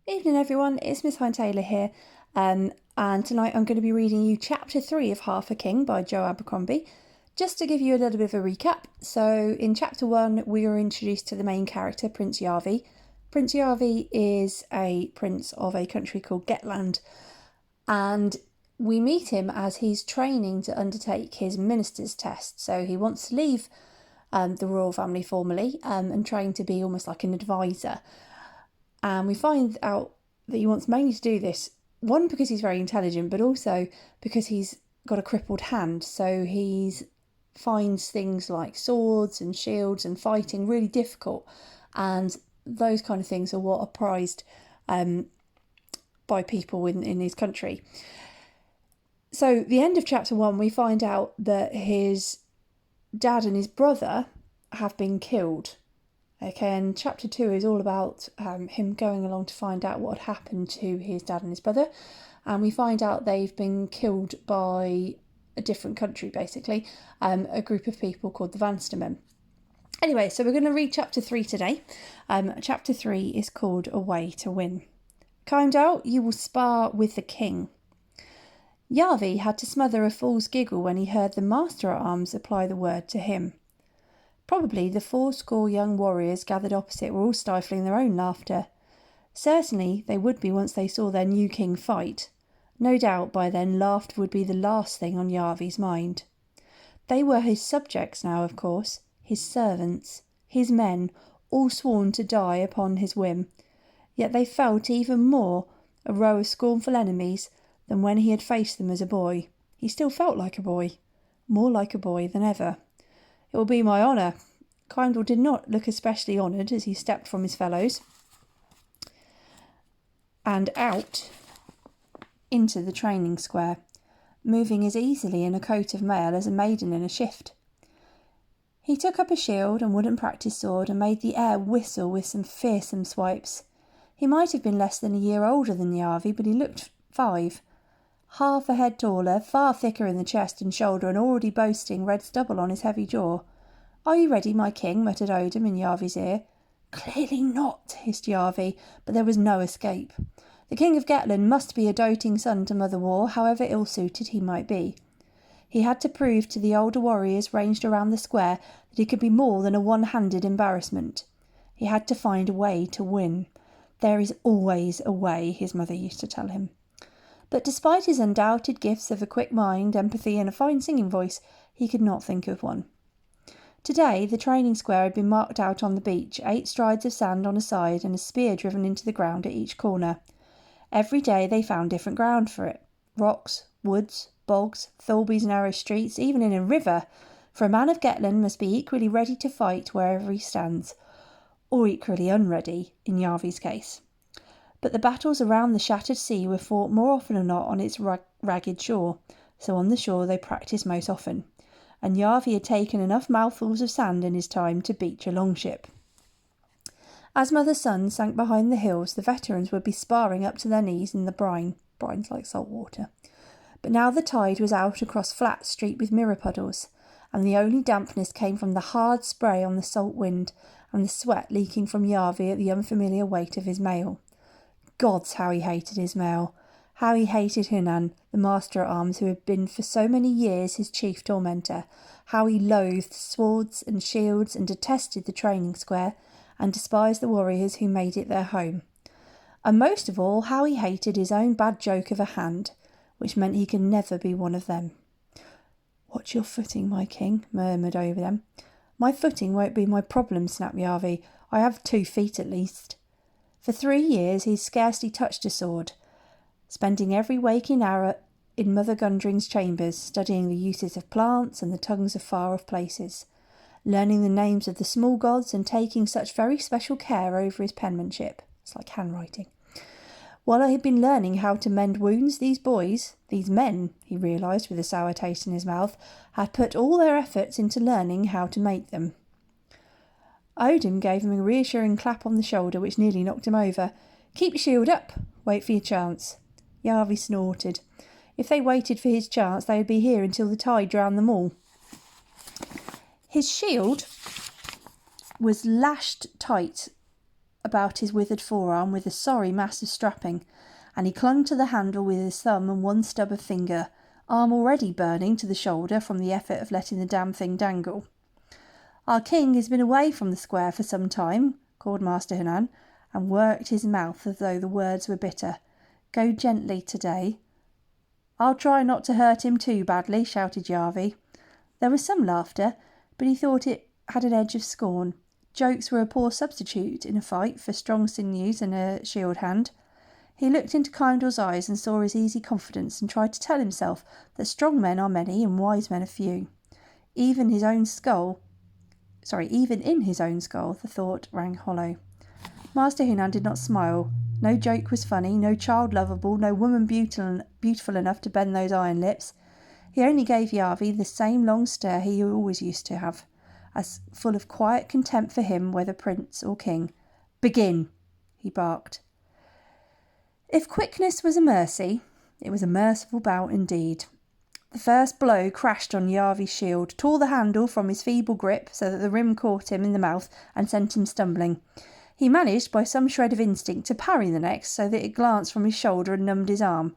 Evening everyone, it's Miss Hinde-Taylor here, and tonight I'm going to be reading you Chapter 3 of Half a King by Joe Abercrombie. Just to give you a little bit of a recap, so in Chapter 1 we were introduced to the main character, Prince Yarvi. Prince Yarvi is a prince of a country called Getland, and we meet him as he's training to undertake his minister's test. So he wants to leave the royal family formally and train to be almost like an advisor. And we find out that he wants mainly to do this, one, because he's very intelligent, but also because he's got a crippled hand. So he finds things like swords and shields and fighting really difficult. And those kind of things are what are prized by people in his country. So the end of Chapter 1, we find out that his dad and his brother have been killed. Okay, and Chapter 2 is all about him going along to find out what had happened to his dad and his brother. And we find out they've been killed by a different country, basically, a group of people called the Vanstermen. Anyway, so we're going to read Chapter 3 today. Chapter 3 is called A Way to Win. Kind out, you will spar with the king. Yarvi had to smother a fool's giggle when he heard the master-at-arms apply the word to him. Probably the 80 young warriors gathered opposite were all stifling their own laughter. Certainly they would be once they saw their new king fight. No doubt by then laughter would be the last thing on Yarvi's mind. They were his subjects now, of course, his servants, his men, all sworn to die upon his whim. Yet they felt even more a row of scornful enemies than when he had faced them as a boy. He still felt like a boy, more like a boy than ever. It will be my honour. Kindle did not look especially honoured as he stepped from his fellows and out into the training square, moving as easily in a coat of mail as a maiden in a shift. He took up a shield and wooden practice sword and made the air whistle with some fearsome swipes. He might have been less than a year older than Yarvi, but he looked 5. Half a head taller, far thicker in the chest and shoulder, and already boasting red stubble on his heavy jaw. "Are you ready, my king?" muttered Odin in Yarvi's ear. "Clearly not," hissed Yarvi, but there was no escape. The king of Getland must be a doting son to Mother War, however ill-suited he might be. He had to prove to the older warriors ranged around the square that he could be more than a one-handed embarrassment. He had to find a way to win. There is always a way, his mother used to tell him. But despite his undoubted gifts of a quick mind, empathy and a fine singing voice, he could not think of one. Today the training square had been marked out on the beach, 8 strides of sand on a side and a spear driven into the ground at each corner. Every day they found different ground for it. Rocks, woods, bogs, Thorby's narrow streets, even in a river, for a man of Getland must be equally ready to fight wherever he stands, or equally unready in Yarvi's case. But the battles around the shattered sea were fought more often than not on its ragged shore, so on the shore they practised most often, and Yarvi had taken enough mouthfuls of sand in his time to beach a longship. As Mother's sun sank behind the hills, the veterans would be sparring up to their knees in the brine. Brine's like salt water. But now the tide was out across flats streaked with mirror puddles, and the only dampness came from the hard spray on the salt wind and the sweat leaking from Yarvi at the unfamiliar weight of his mail. Gods, how he hated his mail. How he hated Hunan, the master-at-arms who had been for so many years his chief tormentor. How he loathed swords and shields and detested the training square and despised the warriors who made it their home. And most of all, how he hated his own bad joke of a hand, which meant he could never be one of them. "Watch your footing, my king," murmured over them. "My footing won't be my problem," snapped Yarvi. "I have 2 feet at least." For 3 years he'd scarcely touched a sword, spending every waking hour in Mother Gundring's chambers, studying the uses of plants and the tongues of far-off places, learning the names of the small gods and taking such very special care over his penmanship. It's like handwriting. While I had been learning how to mend wounds, these boys, these men, he realised with a sour taste in his mouth, had put all their efforts into learning how to make them. Odin gave him a reassuring clap on the shoulder which nearly knocked him over. "Keep your shield up. Wait for your chance." Yarvi snorted. If they waited for his chance, they would be here until the tide drowned them all. His shield was lashed tight about his withered forearm with a sorry mass of strapping, and he clung to the handle with his thumb and one stub of finger, arm already burning to the shoulder from the effort of letting the damn thing dangle. "Our king has been away from the square for some time," called Master Hunan, and worked his mouth as though the words were bitter. "Go gently today." "I'll try not to hurt him too badly," shouted Yarvi. There was some laughter, but he thought it had an edge of scorn. Jokes were a poor substitute in a fight for strong sinews and a shield hand. He looked into Kindle's eyes and saw his easy confidence, and tried to tell himself that strong men are many and wise men are few. Even in his own skull, the thought rang hollow. Master Hunan did not smile. No joke was funny, no child lovable, no woman beautiful enough to bend those iron lips. He only gave Yarvi the same long stare he always used to have, as full of quiet contempt for him, whether prince or king. "Begin," he barked. If quickness was a mercy, it was a merciful bout indeed. The first blow crashed on Yarvi's shield, tore the handle from his feeble grip so that the rim caught him in the mouth and sent him stumbling. He managed, by some shred of instinct, to parry the next so that it glanced from his shoulder and numbed his arm.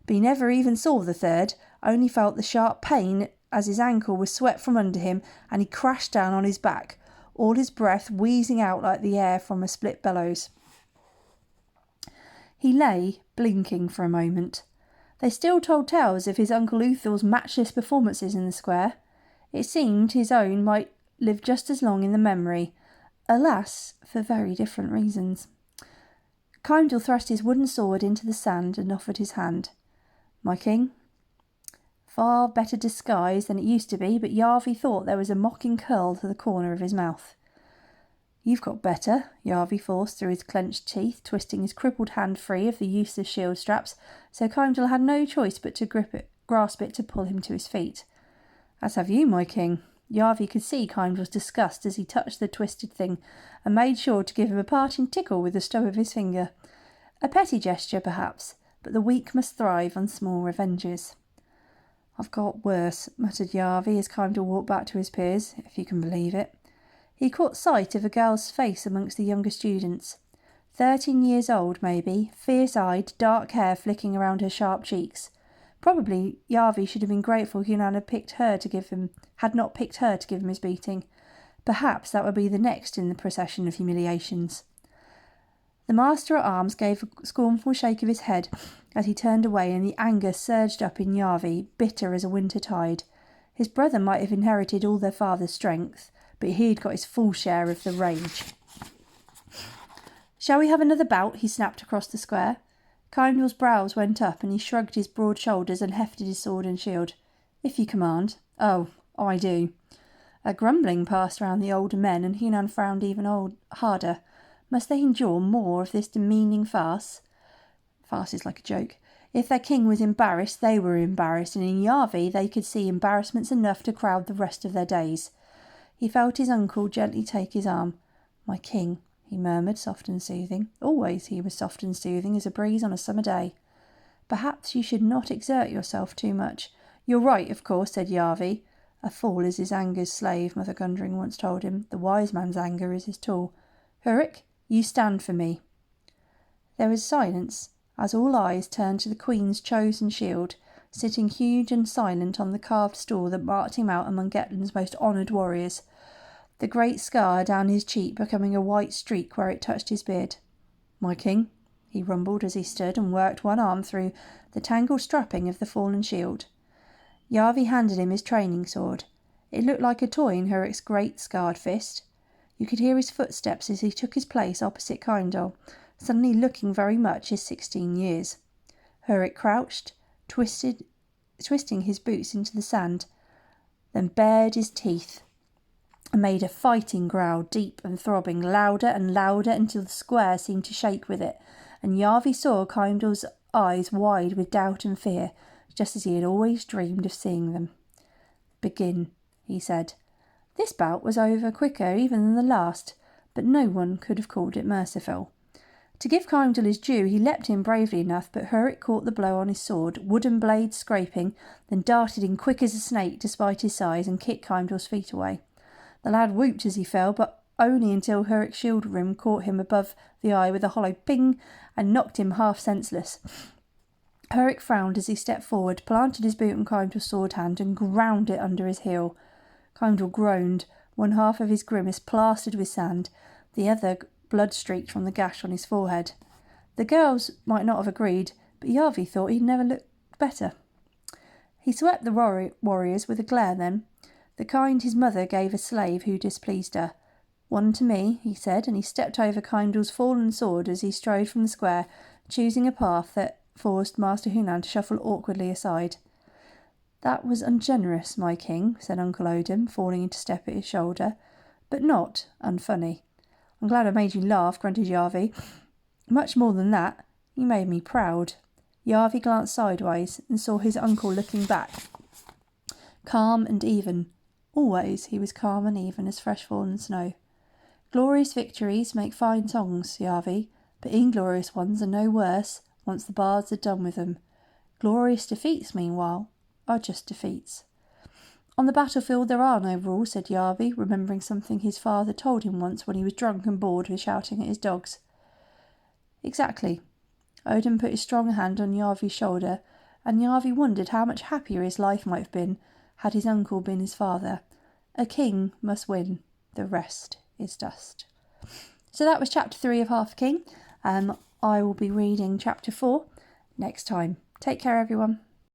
But he never even saw the third, only felt the sharp pain as his ankle was swept from under him and he crashed down on his back, all his breath wheezing out like the air from a split bellows. He lay, blinking for a moment. They still told tales of his Uncle Uthel's matchless performances in the square. It seemed his own might live just as long in the memory, alas, for very different reasons. Kindle thrust his wooden sword into the sand and offered his hand. "My king?" Far better disguised than it used to be, but Yarvi thought there was a mocking curl to the corner of his mouth. "You've got better," Yarvi forced through his clenched teeth, twisting his crippled hand free of the useless shield straps, so Kindle had no choice but to grasp it to pull him to his feet. "As have you, my king." Yarvi could see Kindle's disgust as he touched the twisted thing and made sure to give him a parting tickle with the stub of his finger. A petty gesture, perhaps, but the weak must thrive on small revenges. "I've got worse," muttered Yarvi as Kindle walked back to his peers, if you can believe it. He caught sight of a girl's face amongst the younger students. 13 years old, maybe, fierce-eyed, dark hair flicking around her sharp cheeks. Probably Yarvi should have been grateful Hunan had not picked her to give him his beating. Perhaps that would be the next in the procession of humiliations. The Master-at-Arms gave a scornful shake of his head as he turned away, and the anger surged up in Yarvi, bitter as a winter tide. His brother might have inherited all their father's strength, but he'd got his full share of the rage. "Shall we have another bout?" he snapped across the square. Kindle's brows went up and he shrugged his broad shoulders and hefted his sword and shield. "If you command." "Oh, I do." A grumbling passed round the older men, and Hunan frowned even harder. Must they endure more of this demeaning farce? Farce is like a joke. If their king was embarrassed, they were embarrassed, and in Yarvi they could see embarrassments enough to crowd the rest of their days. He felt his uncle gently take his arm. "My king," he murmured, soft and soothing. Always he was soft and soothing as a breeze on a summer day. "Perhaps you should not exert yourself too much." "You're right, of course," said Yarvi. "A fool is his anger's slave," Mother Gundring once told him. "The wise man's anger is his tool. Hurrick, you stand for me." There was silence as all eyes turned to the Queen's chosen shield, sitting huge and silent on the carved stool that marked him out among Getland's most honoured warriors, the great scar down his cheek becoming a white streak where it touched his beard. "My king," he rumbled as he stood and worked one arm through the tangled strapping of the fallen shield. Yarvi handed him his training sword. It looked like a toy in Hurrick's great scarred fist. You could hear his footsteps as he took his place opposite Kindle, suddenly looking very much his 16 years. Hurrick crouched, twisting his boots into the sand, then bared his teeth and made a fighting growl, deep and throbbing, louder and louder until the square seemed to shake with it, and Yarvi saw Kindle's eyes wide with doubt and fear, just as he had always dreamed of seeing them. "Begin," he said. This bout was over quicker even than the last, but no one could have called it merciful. To give Kindle his due, he leapt in bravely enough, but Hurrick caught the blow on his sword, wooden blade scraping, then darted in quick as a snake despite his size and kicked Kindle's feet away. The lad whooped as he fell, but only until Hurrick's shield rim caught him above the eye with a hollow ping and knocked him half senseless. Hurrick frowned as he stepped forward, planted his boot in Keimdall's sword hand, and ground it under his heel. Keimdall groaned, one half of his grimace plastered with sand, the other blood-streaked from the gash on his forehead. The girls might not have agreed, but Yarvi thought he'd never looked better. He swept the warriors with a glare then, the kind his mother gave a slave who displeased her. "One to me," he said, and he stepped over Keimdall's fallen sword as he strode from the square, choosing a path that forced Master Hunan to shuffle awkwardly aside. "That was ungenerous, my king," said Uncle Odin, falling into step at his shoulder, "but not unfunny." "I'm glad I made you laugh," grunted Yarvi. "Much more than that, you made me proud." Yarvi glanced sideways and saw his uncle looking back, calm and even. Always he was calm and even as fresh-fallen snow. "Glorious victories make fine songs, Yarvi, but inglorious ones are no worse once the bards are done with them. Glorious defeats, meanwhile, are just defeats." "On the battlefield there are no rules," said Yarvi, remembering something his father told him once when he was drunk and bored with shouting at his dogs. "Exactly." Odin put his strong hand on Yarvi's shoulder, and Yarvi wondered how much happier his life might have been had his uncle been his father. A king must win, the rest is dust. So that was chapter 3 of Half King. I will be reading chapter 4 next time. Take care, everyone.